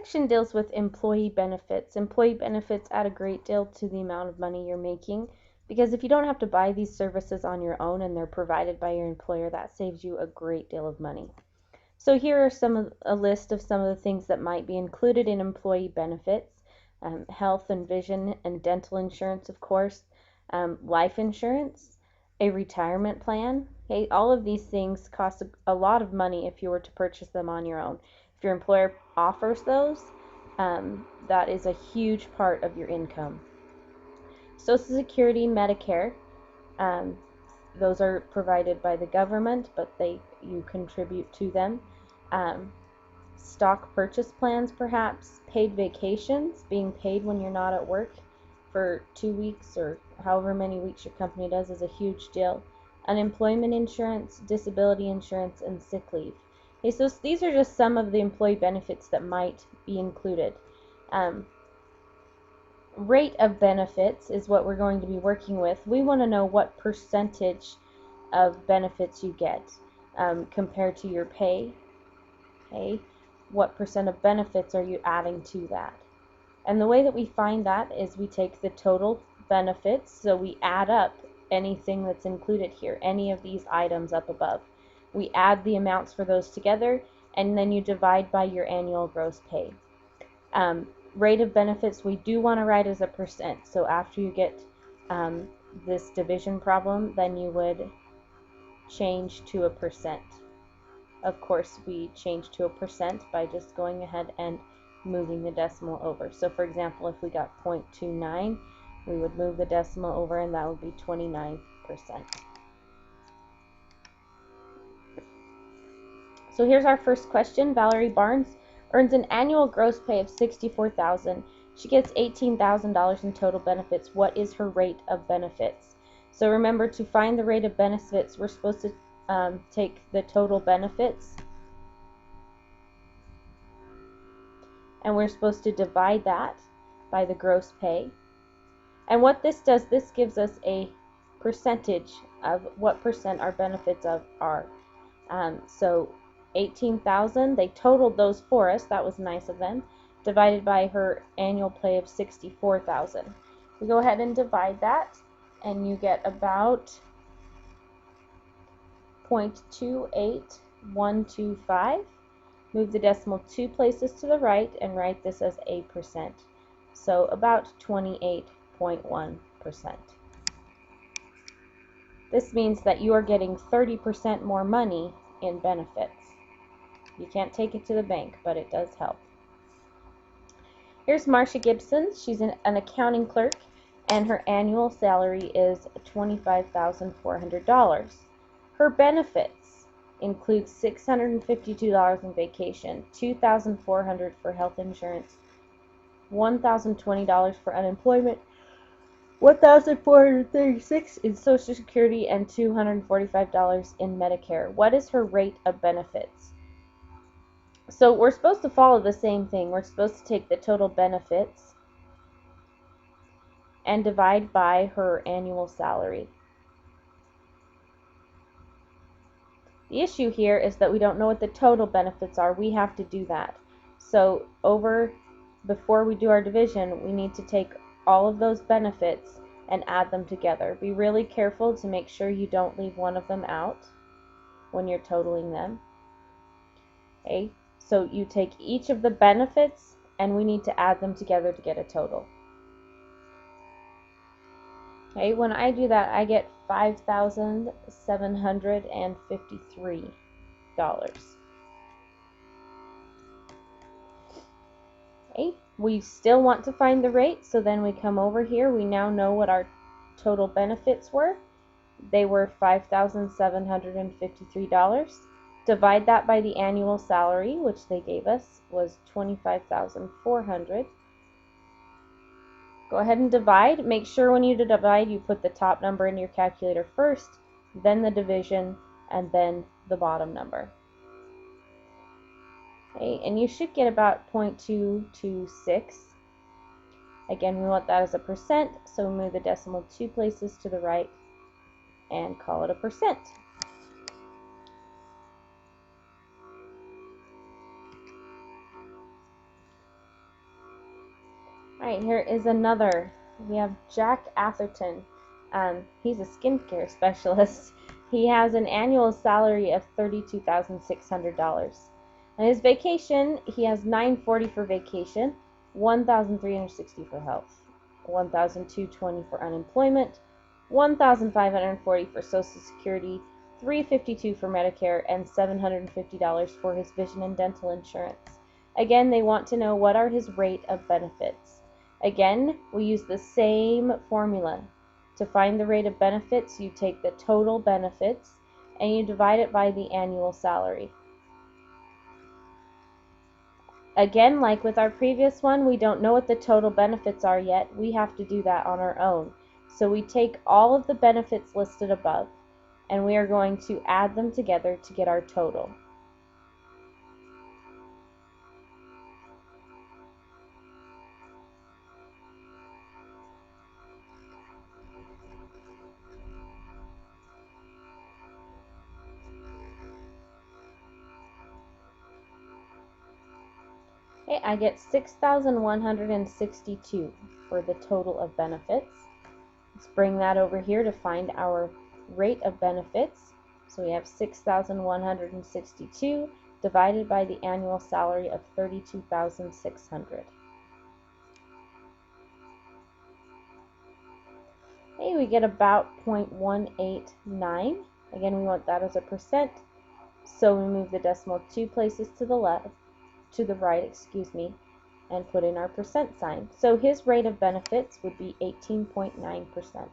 section deals with employee benefits. Employee benefits add a great deal to the amount of money you're making, because if you don't have to buy these services on your own and they're provided by your employer, that saves you a great deal of money. So here are a list of some of the things that might be included in employee benefits. Health and vision and dental insurance, of course, life insurance, a retirement plan. Okay, all of these things cost a lot of money if you were to purchase them on your own. If your employer offers those, that is a huge part of your income. Social Security, Medicare, those are provided by the government, but you contribute to them. Stock purchase plans, perhaps, paid vacations, being paid when you're not at work for 2 weeks or however many weeks your company does is a huge deal. Unemployment insurance, disability insurance, and sick leave. Okay, so these are just some of the employee benefits that might be included. Rate of benefits is what we're going to be working with. We want to know what percentage of benefits you get compared to your pay. Okay, what percent of benefits are you adding to that? And the way that we find that is we take the total benefits, so we add up anything that's included here, any of these items up above. We add the amounts for those together, and then you divide by your annual gross pay. Rate of benefits, we do want to write as a percent. So after you get this division problem, then you would change to a percent. Of course, we change to a percent by just going ahead and moving the decimal over. So for example, if we got 0.29, we would move the decimal over and that would be 29%. So here's our first question. Valerie Barnes earns an annual gross pay of $64,000. She gets $18,000 in total benefits. What is her rate of benefits? So remember, to find the rate of benefits, we're supposed to take the total benefits, and we're supposed to divide that by the gross pay. And what this does, this gives us a percentage of what percent our benefits are. So 18,000, they totaled those for us, that was nice of them, divided by her annual pay of 64,000. We go ahead and divide that, and you get about 0.28125. Move the decimal 2 places to the right and write this as a percent. So about 28.1%. This means that you are getting 30% more money in benefits. You can't take it to the bank, but it does help. Here's Marcia Gibson. She's an accounting clerk, and her annual salary is $25,400. Her benefits include $652 in vacation, $2,400 for health insurance, $1,020 for unemployment, $1,436 in Social Security, and $245 in Medicare. What is her rate of benefits? So we're supposed to follow the same thing. We're supposed to take the total benefits and divide by her annual salary. The issue here is that we don't know what the total benefits are. We have to do that. So before we do our division, we need to take all of those benefits and add them together. Be really careful to make sure you don't leave one of them out when you're totaling them. Okay, so you take each of the benefits and we need to add them together to get a total. Okay, when I do that, I get $5,753. Okay, we still want to find the rate, so then we come over here. We now know what our total benefits were. They were $5,753. Divide that by the annual salary, which they gave us was $25,400. Go ahead and divide. Make sure when you divide, you put the top number in your calculator first, then the division, and then the bottom number. Okay, and you should get about 0.226. Again, we want that as a percent, so we move the decimal 2 places to the right and call it a percent. Alright, here is another. We have Jack Atherton. He's a skincare specialist. He has an annual salary of $32,600. On his vacation, he has $940 for vacation, $1,360 for health, $1,220 for unemployment, $1,540 for Social Security, $352 for Medicare, and $750 for his vision and dental insurance. Again, they want to know what are his rate of benefits. Again, we use the same formula. To find the rate of benefits, you take the total benefits and you divide it by the annual salary. Again, like with our previous one, we don't know what the total benefits are yet. We have to do that on our own. So we take all of the benefits listed above and we are going to add them together to get our total. Okay, I get 6,162 for the total of benefits. Let's bring that over here to find our rate of benefits. So we have 6,162 divided by the annual salary of $32,600. Okay, we get about 0.189. Again, we want that as a percent. So we move the decimal 2 places to the left, to the right, excuse me, and put in our percent sign. So his rate of benefits would be 18.9%.